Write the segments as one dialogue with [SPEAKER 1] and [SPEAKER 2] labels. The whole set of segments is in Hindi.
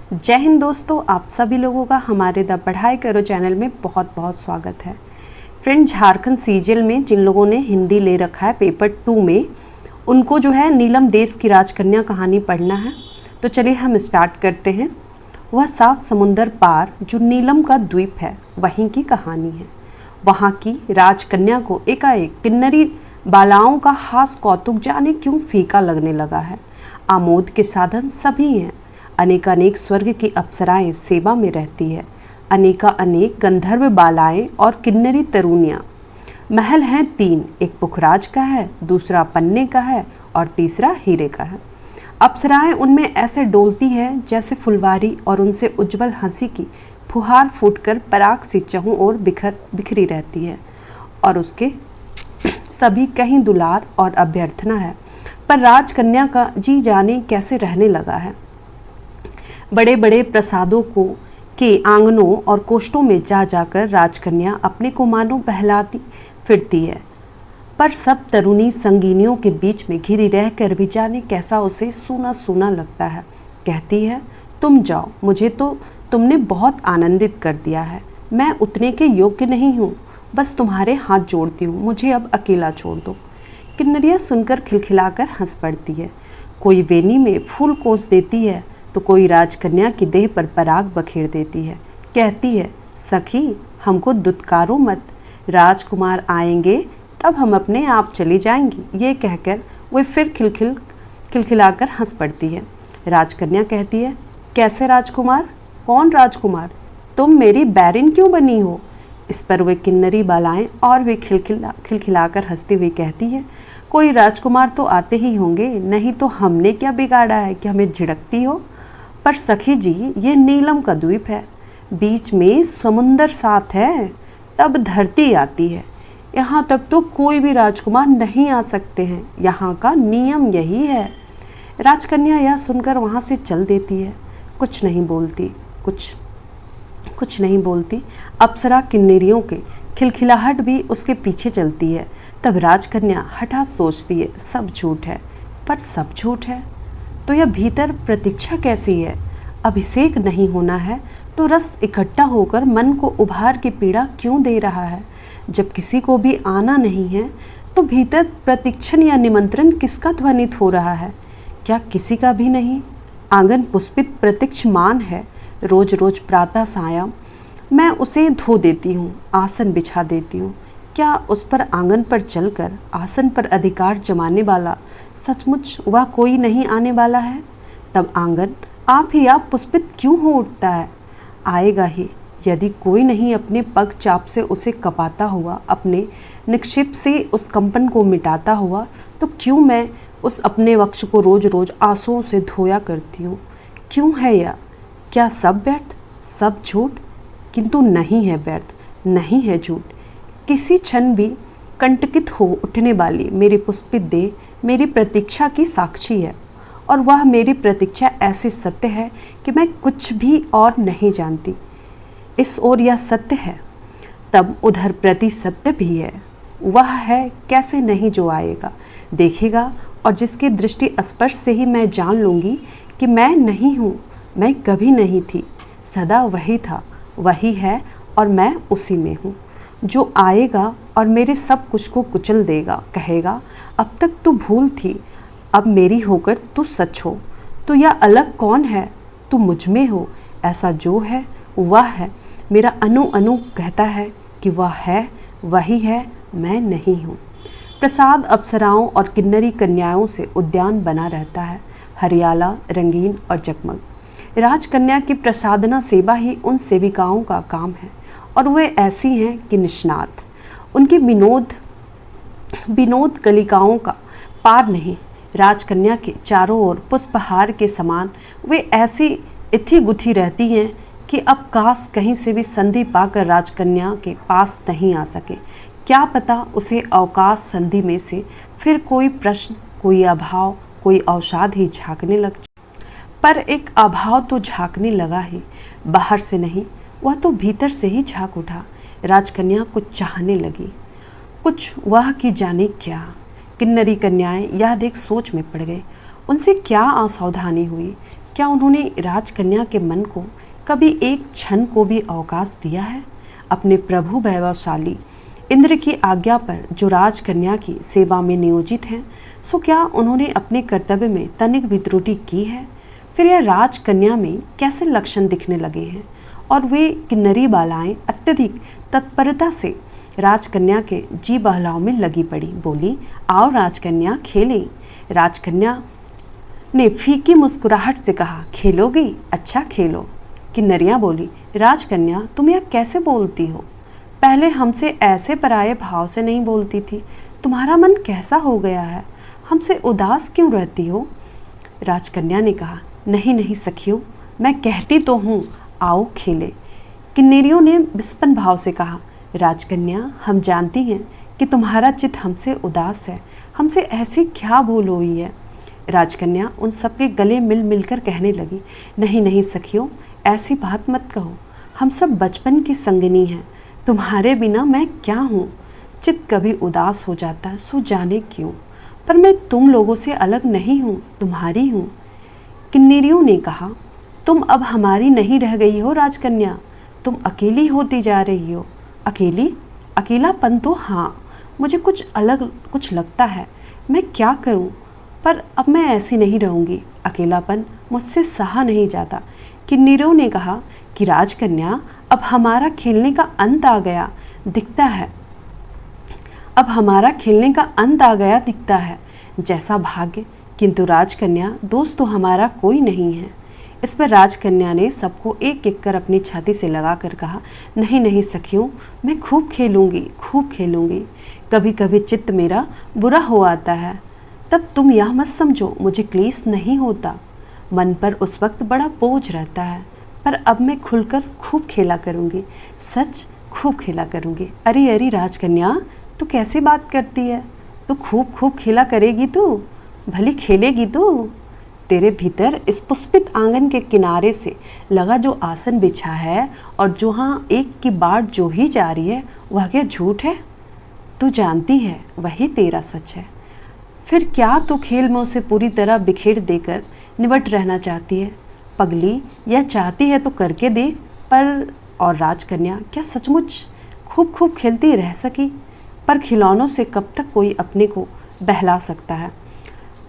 [SPEAKER 1] जय हिंद दोस्तों, आप सभी लोगों का हमारे द पढ़ाई करो चैनल में बहुत बहुत स्वागत है। फ्रेंड, झारखंड सीजीएल में जिन लोगों ने हिंदी ले रखा है पेपर 2 में, उनको जो है नीलम देश की राजकन्या कहानी पढ़ना है। तो चलिए हम स्टार्ट करते हैं। वह 7 समुंदर पार जो नीलम का द्वीप है, वहीं की कहानी है। वहाँ की राजकन्या को एकाएक किन्नरी बालाओं का हास कौतुक जाने क्यों फीका लगने लगा है। आमोद के साधन सभी हैं, अनेकानेक स्वर्ग की अप्सराएं सेवा में रहती है, अनेक गंधर्व बालाएं और किन्नरी तरुणियाँ। महल हैं 3, एक पुखराज का है, दूसरा पन्ने का है और तीसरा हीरे का है। अप्सराएं उनमें ऐसे डोलती हैं जैसे फुलवारी, और उनसे उज्जवल हंसी की फुहार फूटकर पराग सी चहु ओर बिखरी रहती है, और उसके सभी कहीं दुलार और अभ्यर्थना है। पर राजकन्या का जी जाने कैसे रहने लगा है। बड़े बड़े प्रसादों के आंगनों और कोष्ठों में जा जाकर राजकन्या अपने को मानो बहलाती फिरती है, पर सब तरुणी संगीनियों के बीच में घिरी रहकर भी जाने कैसा उसे सूना सूना लगता है। कहती है, तुम जाओ, मुझे तो तुमने बहुत आनंदित कर दिया है, मैं उतने के योग्य नहीं हूँ, बस तुम्हारे हाथ जोड़ती हूँ, मुझे अब अकेला छोड़ दो। किन्नरियाँ सुनकर खिलखिलाकर हंस पड़ती है। कोई वेनी में फूल कोस देती है तो कोई राजकन्या की देह पर पराग बखेर देती है। कहती है, सखी हमको दुत्कारो मत, राजकुमार आएंगे तब हम अपने आप चली जाएंगी। ये कहकर वे फिर खिलखिलाकर हंस पड़ती है। राजकन्या कहती है, कैसे राजकुमार? कौन राजकुमार? तुम मेरी बैरिन क्यों बनी हो? इस पर वे किन्नरी बालाएं और वे खिलखिलाकर हंसती हुई कहती है, कोई राजकुमार तो आते ही होंगे, नहीं तो हमने क्या बिगाड़ा है कि हमें झिड़कती हो। पर सखी जी, ये नीलम का द्वीप है, बीच में समुंदर साथ है, तब धरती आती है, यहाँ तक तो कोई भी राजकुमार नहीं आ सकते हैं, यहाँ का नियम यही है। राजकन्या यह सुनकर वहाँ से चल देती है, कुछ नहीं बोलती। अप्सरा किन्नरियों के खिलखिलाहट भी उसके पीछे चलती है। तब राजकन्या हठात सोचती है, सब झूठ है। पर सब झूठ है तो यह भीतर प्रतीक्षा कैसी है? अभिषेक नहीं होना है तो रस इकट्ठा होकर मन को उभार की पीड़ा क्यों दे रहा है? जब किसी को भी आना नहीं है तो भीतर प्रतीक्षण या निमंत्रण किसका ध्वनित हो रहा है? क्या किसी का भी नहीं? आंगन पुष्पित प्रतीक्षमान है। रोज रोज प्रातः सायं मैं उसे धो देती हूँ, आसन बिछा देती हूँ। क्या उस पर आंगन पर चलकर आसन पर अधिकार जमाने वाला सचमुच वह कोई नहीं आने वाला है? तब आंगन आप ही आप पुष्पित क्यों हो उठता है? आएगा ही। यदि कोई नहीं अपने पग चाप से उसे कपाता हुआ, अपने निक्षेप से उस कंपन को मिटाता हुआ, तो क्यों मैं उस अपने वक्ष को रोज रोज आंसुओं से धोया करती हूँ? क्यों है यह? क्या सब व्यर्थ, सब झूठ? किंतु नहीं है व्यर्थ, नहीं है झूठ। किसी क्षण भी कंटकित हो उठने वाली मेरी पुष्पित देह मेरी प्रतीक्षा की साक्षी है, और वह मेरी प्रतीक्षा ऐसी सत्य है कि मैं कुछ भी और नहीं जानती। इस ओर यह सत्य है, तब उधर प्रति सत्य भी है। वह है कैसे नहीं जो आएगा, देखेगा, और जिसकी दृष्टि स्पर्श से ही मैं जान लूँगी कि मैं नहीं हूँ, मैं कभी नहीं थी, सदा वही था, वही है, और मैं उसी में हूँ। जो आएगा और मेरे सब कुछ को कुचल देगा, कहेगा, अब तक तू भूल थी, अब मेरी होकर तू सच हो। तो यह अलग कौन है? तू मुझ में हो, ऐसा जो है वह है। मेरा अनु अनु कहता है कि वह है, वही है, मैं नहीं हूँ। प्रसाद अप्सराओं और किन्नरी कन्याओं से उद्यान बना रहता है, हरियाला, रंगीन और जगमग। राजकन्या की प्रसादना सेवा ही उन सेविकाओं का काम है, और वे ऐसी हैं कि निष्णात। उनकी विनोद कलिकाओं का पार नहीं। राजकन्या के चारों ओर पुष्पहार के समान वे ऐसी इथी गुथी रहती हैं कि अब काश कहीं से भी संधि पाकर राजकन्या के पास नहीं आ सके। क्या पता उसे अवकाश संधि में से फिर कोई प्रश्न, कोई अभाव, कोई अवसाद ही झांकने लग जाए। पर एक अभाव तो झांकने लगा ही, बाहर से नहीं, वह तो भीतर से ही झांक उठा। राजकन्या कुछ चाहने लगी, कुछ वह की जाने क्या। किन्नरी कन्याएं यह देख सोच में पड़ गए। उनसे क्या असावधानी हुई, क्या उन्होंने राजकन्या के मन को कभी एक क्षण को भी अवकाश दिया है? अपने प्रभु वैभवशाली इंद्र की आज्ञा पर जो राजकन्या की सेवा में नियोजित हैं, सो क्या उन्होंने अपने कर्तव्य में तनिक भी त्रुटि की है? फिर यह राजकन्या में कैसे लक्षण दिखने लगे हैं? और वे किन्नरी बालाएं अत्यधिक तत्परता से राजकन्या के जी बहलाव में लगी पड़ी। बोली, आओ राजकन्या खेलें। राजकन्या ने फीकी मुस्कुराहट से कहा, खेलोगी? अच्छा खेलो। किन्नरियाँ बोली, राजकन्या तुम यह कैसे बोलती हो? पहले हमसे ऐसे पराये भाव से नहीं बोलती थी। तुम्हारा मन कैसा हो गया है? हमसे उदास क्यों रहती हो? राजकन्या ने कहा, नहीं नहीं सखियों, मैं कहती तो हूँ, आओ खेले। किन्नरियों ने विस्पन भाव से कहा, राजकन्या हम जानती हैं कि तुम्हारा चित्त हमसे उदास है, हमसे ऐसी क्या भूल हुई है? राजकन्या उन सबके गले मिल मिलकर कहने लगी, नहीं नहीं सखियों, ऐसी बात मत कहो, हम सब बचपन की संगिनी हैं, तुम्हारे बिना मैं क्या हूँ? चित्त कभी उदास हो जाता है, सो जाने क्यों, पर मैं तुम लोगों से अलग नहीं हूँ, तुम्हारी हूँ। किन्नरियों ने कहा, तुम अब हमारी नहीं रह गई हो राजकन्या, तुम अकेली होती जा रही हो। अकेली? अकेलापन तो हाँ, मुझे कुछ अलग कुछ लगता है, मैं क्या करूँ? पर अब मैं ऐसी नहीं रहूँगी, अकेलापन मुझसे सहा नहीं जाता। किन्नरों ने कहा कि राजकन्या अब हमारा खेलने का अंत आ गया दिखता है, अब हमारा खेलने का अंत आ गया दिखता है, जैसा भाग्य। किंतु राजकन्या दोस्त तो हमारा कोई नहीं है। इस पर राजकन्या ने सबको एक एक कर अपनी छाती से लगाकर कहा, नहीं नहीं सखियों, मैं खूब खेलूँगी, खूब खेलूँगी। कभी कभी चित्त मेरा बुरा हो आता है, तब तुम यह मत समझो मुझे क्लेश नहीं होता, मन पर उस वक्त बड़ा बोझ रहता है, पर अब मैं खुलकर खूब खेला करूँगी, सच खूब खेला करूँगी। अरे अरे राजकन्या, तू कैसी बात करती है? तू खूब खूब खेला करेगी, तू भली खेलेगी तू। तेरे भीतर इस पुष्पित आंगन के किनारे से लगा जो आसन बिछा है और जो हाँ एक की बाट जो ही जा रही है, वह क्या झूठ है? तू जानती है वही तेरा सच है। फिर क्या तू खेल में उसे पूरी तरह बिखेर देकर निवट रहना चाहती है? पगली, यह चाहती है तो करके देख। पर और राजकन्या क्या सचमुच खूब खूब खेलती रह सकी? पर खिलौनों से कब तक कोई अपने को बहला सकता है?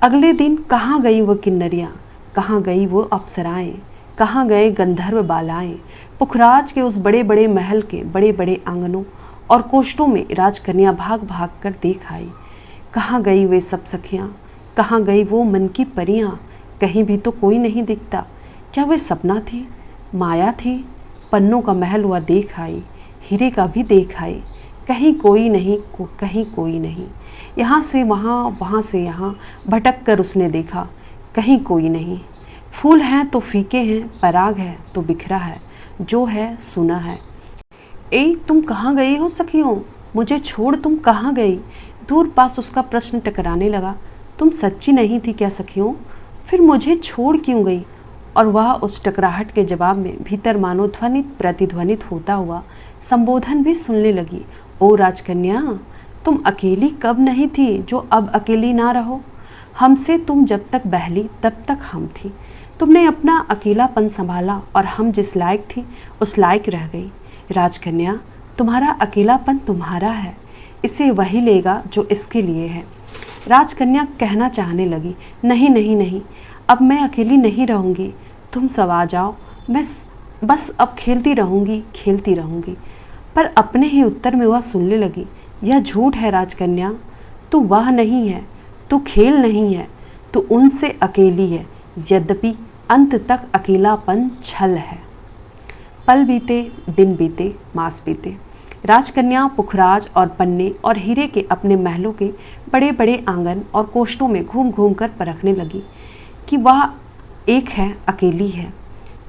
[SPEAKER 1] अगले दिन कहाँ गई वो किन्नरियाँ, कहाँ गई वो अप्सराएं, कहाँ गए गंधर्व बालाएं? पुखराज के उस बड़े बड़े महल के बड़े बड़े आंगनों और कोष्ठों में राजकन्या भाग भाग कर देख आई। कहाँ गई वे सब सखियाँ, कहाँ गई वो मन की परियाँ? कहीं भी तो कोई नहीं दिखता। क्या वे सपना थी, माया थी? पन्नों का महल हुआ देख आई, हीरे का भी देख आई, कहीं कोई नहीं, कहीं कोई नहीं। यहाँ से वहाँ, वहाँ से यहाँ भटक कर उसने देखा, कहीं कोई नहीं। फूल हैं तो फीके हैं, पराग है तो बिखरा है, जो है सुना है। ए तुम कहाँ गई हो सखियों? मुझे छोड़ तुम कहाँ गई? दूर पास उसका प्रश्न टकराने लगा। तुम सच्ची नहीं थी क्या सखियों? फिर मुझे छोड़ क्यों गई? और वह उस टकराहट के जवाब में भीतर मानो ध्वनित प्रतिध्वनित होता हुआ संबोधन भी सुनने लगी। ओ राजकन्या, तुम अकेली कब नहीं थी जो अब अकेली ना रहो? हमसे तुम जब तक बहली तब तक हम थी। तुमने अपना अकेलापन संभाला और हम जिस लायक थी उस लायक रह गई। राजकन्या, तुम्हारा अकेलापन तुम्हारा है, इसे वही लेगा जो इसके लिए है। राजकन्या कहना चाहने लगी, नहीं नहीं नहीं, अब मैं अकेली नहीं रहूँगी, तुम सब आ जाओ, मैं बस अब खेलती रहूँगी, खेलती रहूँगी। पर अपने ही उत्तर में वह सुनने लगी, यह झूठ है राजकन्या, तू वह नहीं है, तू खेल नहीं है, तू उनसे अकेली है, यद्यपि अंत तक अकेलापन छल है। पल बीते, दिन बीते, मास बीते। राजकन्या पुखराज और पन्ने और हीरे के अपने महलों के बड़े बड़े आंगन और कोष्ठों में घूम घूम कर परखने लगी कि वह एक है, अकेली है,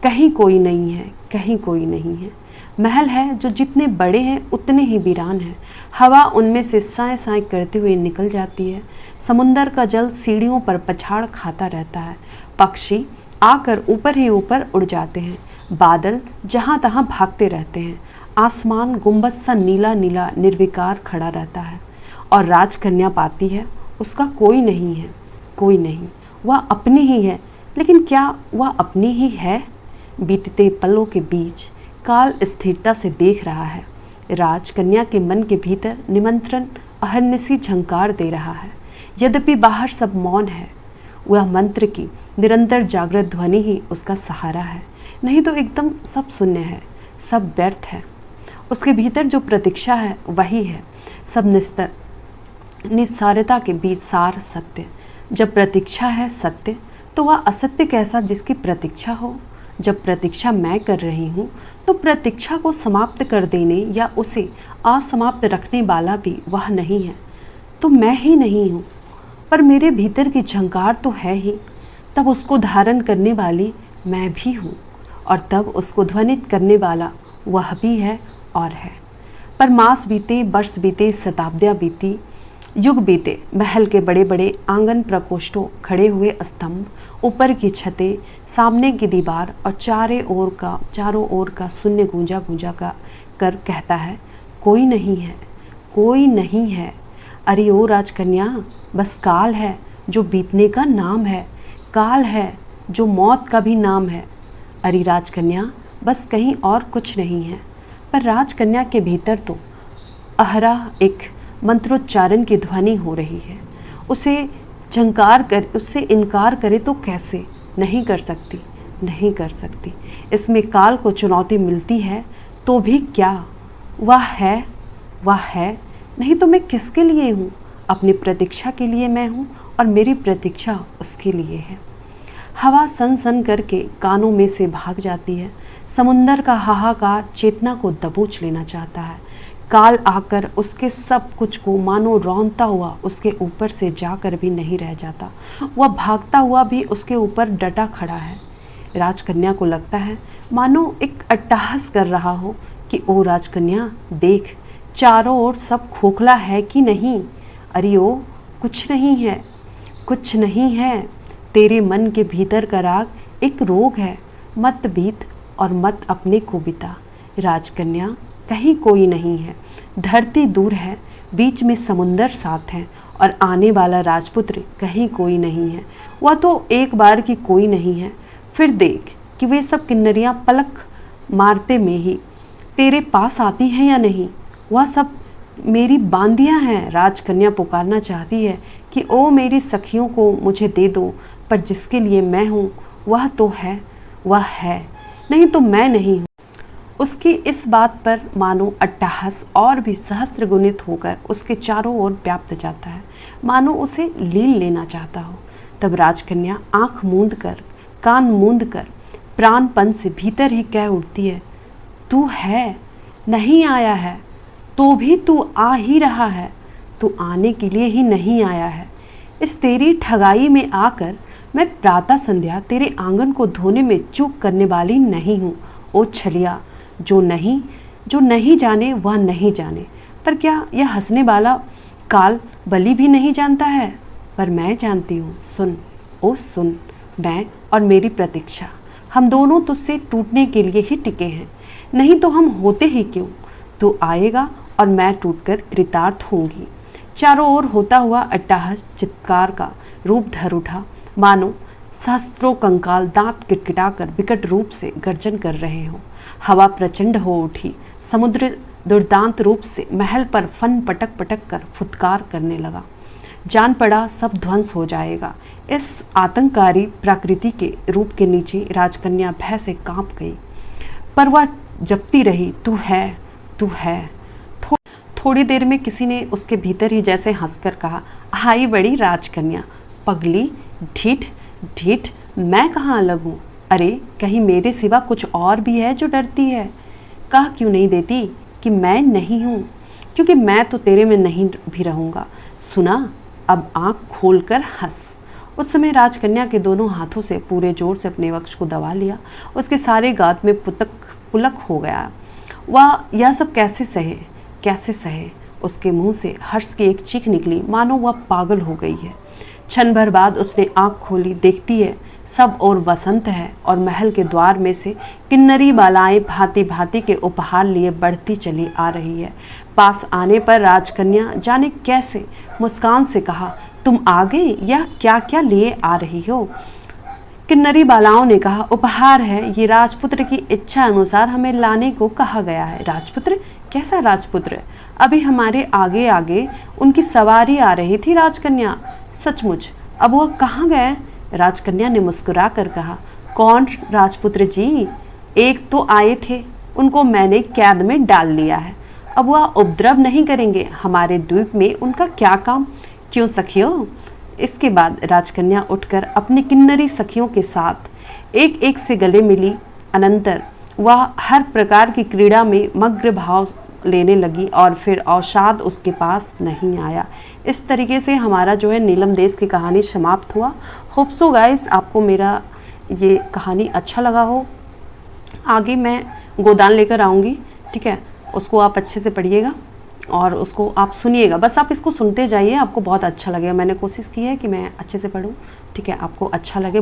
[SPEAKER 1] कहीं कोई नहीं है, कहीं कोई नहीं है। महल है जो जितने बड़े हैं उतने ही वीरान हैं। हवा उनमें से साए साए करते हुए निकल जाती है। समुंदर का जल सीढ़ियों पर पछाड़ खाता रहता है। पक्षी आकर ऊपर ही ऊपर उड़ जाते हैं। बादल जहाँ तहाँ भागते रहते हैं। आसमान गुंबद सा नीला नीला निर्विकार खड़ा रहता है। और राजकन्या पाती है उसका कोई नहीं है, कोई नहीं, वह अपनी ही है, लेकिन क्या वह अपनी ही है? बीतते पलों के बीच काल स्थिरता से देख रहा है। राजकन्या के मन के भीतर निमंत्रण अहर्निशी झंकार दे रहा है। यद्यपि बाहर सब मौन है, वह मंत्र की निरंतर जागृत ध्वनि ही उसका सहारा है। नहीं तो एकदम सब शून्य है, सब व्यर्थ है। उसके भीतर जो प्रतीक्षा है वही है, सब निस्सारता के बीच सार सत्य। जब प्रतीक्षा है सत्य, तो वह असत्य कैसा जिसकी प्रतीक्षा हो? जब प्रतीक्षा मैं कर रही हूँ, तो प्रतीक्षा को समाप्त कर देने या उसे असमाप्त रखने वाला भी वह नहीं है, तो मैं ही नहीं हूँ। पर मेरे भीतर की झंकार तो है ही, तब उसको धारण करने वाली मैं भी हूँ, और तब उसको ध्वनित करने वाला वह भी है और है। पर मास बीते, वर्ष बीते, शताब्दियाँ बीती, युग बीते, महल के बड़े बड़े आंगन प्रकोष्ठों, खड़े हुए स्तंभ, ऊपर की छतें, सामने की दीवार और चारों ओर का शून्य गूंजा गूंजा का कर कहता है, कोई नहीं है, कोई नहीं है। अरे ओ राजकन्या, बस काल है जो बीतने का नाम है, काल है जो मौत का भी नाम है। अरे राजकन्या, बस कहीं और कुछ नहीं है। पर राजकन्या के भीतर तो अहरा एक मंत्रोच्चारण की ध्वनि हो रही है। उससे इनकार करे तो कैसे? नहीं कर सकती, नहीं कर सकती। इसमें काल को चुनौती मिलती है तो भी क्या? वह है, वह है, नहीं तो मैं किसके लिए हूँ? अपनी प्रतीक्षा के लिए मैं हूँ, और मेरी प्रतीक्षा उसके लिए है। हवा सन सन करके कानों में से भाग जाती है। समुंदर का हाहाकार चेतना को दबोच लेना चाहता है। काल आकर उसके सब कुछ को मानो रौंदता हुआ उसके ऊपर से जाकर भी नहीं रह जाता। वह भागता हुआ भी उसके ऊपर डटा खड़ा है। राजकन्या को लगता है मानो एक अट्टहास कर रहा हो कि ओ राजकन्या, देख, चारों ओर सब खोखला है कि नहीं? अरे ओ, कुछ नहीं है, कुछ नहीं है। तेरे मन के भीतर का राग एक रोग है। मत बीत और मत अपने को बिता। राजकन्या, कहीं कोई नहीं है। धरती दूर है, बीच में समुंदर साथ है, और आने वाला राजपुत्र कहीं कोई नहीं है। वह तो एक बार की कोई नहीं है। फिर देख कि वे सब किन्नरियाँ पलक मारते में ही तेरे पास आती हैं या नहीं। वह सब मेरी बांदियाँ हैं। राजकन्या पुकारना चाहती है कि ओ मेरी सखियों को मुझे दे दो, पर जिसके लिए मैं हूँ वह तो है, वह है, नहीं तो मैं नहीं हूँ। उसकी इस बात पर मानो अट्टहास और भी सहस्त्र गुणित होकर उसके चारों ओर व्याप्त जाता है, मानो उसे लील लेना चाहता हो। तब राजकन्या आंख मूंद कर, कान मूंद कर, प्राणपन से भीतर ही कह उठती है, तू है, नहीं आया है, तो भी तू आ ही रहा है। तू आने के लिए ही नहीं आया है। इस तेरी ठगाई में आकर मैं प्रातः संध्या तेरे आंगन को धोने में चूक करने वाली नहीं हूँ। ओ छलिया, जो नहीं जाने वह नहीं जाने। पर क्या यह हंसने वाला काल बलि भी नहीं जानता है? पर मैं जानती हूँ। सुन, ओ सुन, मैं और मेरी प्रतीक्षा, हम दोनों तुझसे टूटने के लिए ही टिके हैं, नहीं तो हम होते ही क्यों? तू आएगा और मैं टूटकर कृतार्थ होंगी। चारों ओर होता हुआ अट्टहास चित्कार का रूप धर उठा, मानो सहस्त्रों कंकाल दांत किटकिटाकर विकट रूप से गर्जन कर रहे हों। हवा प्रचंड हो उठी। समुद्र दुर्दांत रूप से महल पर फन पटक पटक कर फुटकार करने लगा। जान पड़ा सब ध्वंस हो जाएगा। इस आतंककारी प्रकृति के रूप के नीचे राजकन्या भय से कांप गई, पर वह जपती रही, तू है, तू है। थोड़ी देर में किसी ने उसके भीतर ही जैसे हंसकर कहा, आई बड़ी राजकन्या, पगली, ढीठ ढीठ, मैं कहाँ अलग हूँ? अरे कहीं मेरे सिवा कुछ और भी है जो डरती है? कह क्यों नहीं देती कि मैं नहीं हूँ, क्योंकि मैं तो तेरे में नहीं भी रहूँगा। सुना, अब आँख खोलकर हंस। उस समय राजकन्या के दोनों हाथों से पूरे जोर से अपने वक्ष को दबा लिया। उसके सारे गात में पुलक हो गया। वह यह सब कैसे सहे, कैसे सहे? उसके मुंह से हर्ष की एक चीख निकली, मानो वह पागल हो गई है। क्षण भर बाद उसने आँख खोली, देखती है सब और वसंत है, और महल के द्वार में से किन्नरी बालाएं भांति भांति के उपहार लिए बढ़ती चली आ रही है। पास आने पर राजकन्या जाने कैसे मुस्कान से कहा, तुम आ गए, यह क्या क्या लिए आ रही हो? किन्नरी बालाओं ने कहा, उपहार है, ये राजपुत्र की इच्छा अनुसार हमें लाने को कहा गया है। राजपुत्र? कैसा राजपुत्र? अभी हमारे आगे आगे उनकी सवारी आ रही थी राजकन्या। सचमुच? अब वह कहाँ गए? राजकन्या ने मुस्कुरा कर कहा, कौन राजपुत्र जी? एक तो आए थे, उनको मैंने कैद में डाल लिया है। अब वह उपद्रव नहीं करेंगे, हमारे द्वीप में उनका क्या काम? क्यों सखियों? इसके बाद राजकन्या उठकर अपनी किन्नरी सखियों के साथ एक एक से गले मिली। अनंतर वह हर प्रकार की क्रीड़ा में मग्न भाव लेने लगी और फिर अवसाद उसके पास नहीं आया। इस तरीके से हमारा जो है नीलम देश की कहानी समाप्त हुआ। होप सो गाइस आपको मेरा ये कहानी अच्छा लगा हो। आगे मैं गोदान लेकर आऊँगी, ठीक है, उसको आप अच्छे से पढ़िएगा और उसको आप सुनिएगा। बस आप इसको सुनते जाइए, आपको बहुत अच्छा लगेगा। मैंने कोशिश की है कि मैं अच्छे से पढूं, ठीक है, आपको अच्छा लगे।